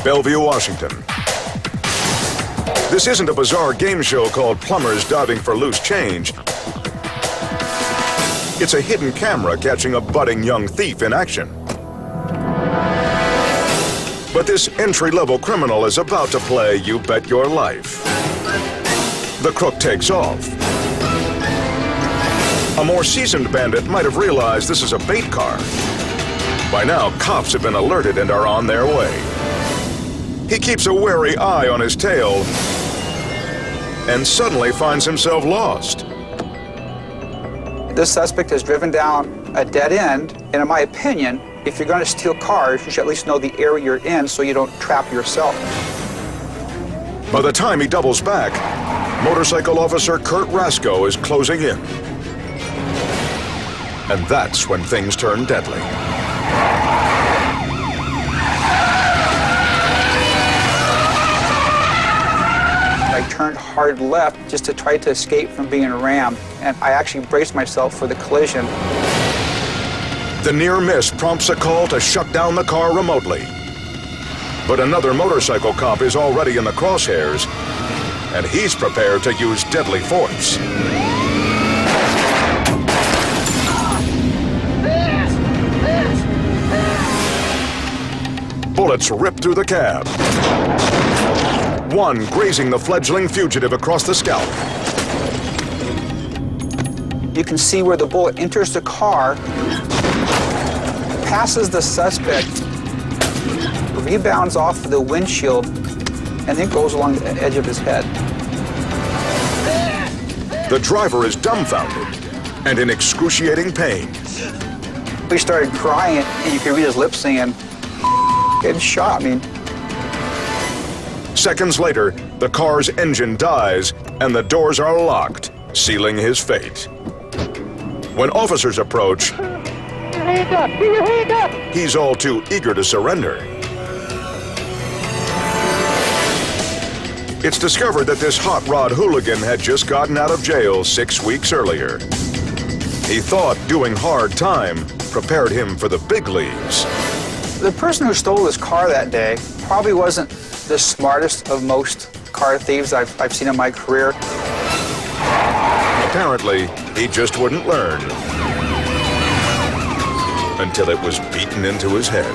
Bellevue, Washington. This isn't a bizarre game show called Plumbers Diving for Loose Change. It's a hidden camera catching a budding young thief in action. But this entry-level criminal is about to play You Bet Your Life. The crook takes off. A more seasoned bandit might have realized this is a bait car. By now, cops have been alerted and are on their way. He keeps a wary eye on his tail and suddenly finds himself lost. This suspect has driven down a dead end, and in my opinion, if you're going to steal cars, you should at least know the area you're in so you don't trap yourself. By the time he doubles back, motorcycle officer Kurt Rasko is closing in. And that's when things turn deadly. I turned hard left just to try to escape from being rammed, and I actually braced myself for the collision. The near miss prompts a call to shut down the car remotely. But another motorcycle cop is already in the crosshairs, and he's prepared to use deadly force. Bullets rip through the cab. One grazing the fledgling fugitive across the scalp. You can see where the bullet enters the car, passes the suspect, rebounds off the windshield, and then goes along the edge of his head. The driver is dumbfounded and in excruciating pain. We started crying, and you could read his lips saying, "Getting shot me." Seconds later, the car's engine dies and the doors are locked, sealing his fate. When officers approach, he's all too eager to surrender. It's discovered that this hot rod hooligan had just gotten out of jail 6 weeks earlier. He thought doing hard time prepared him for the big leagues. The person who stole this car that day probably wasn't the smartest of most car thieves I've seen in my career. Apparently, he just wouldn't learn until it was beaten into his head.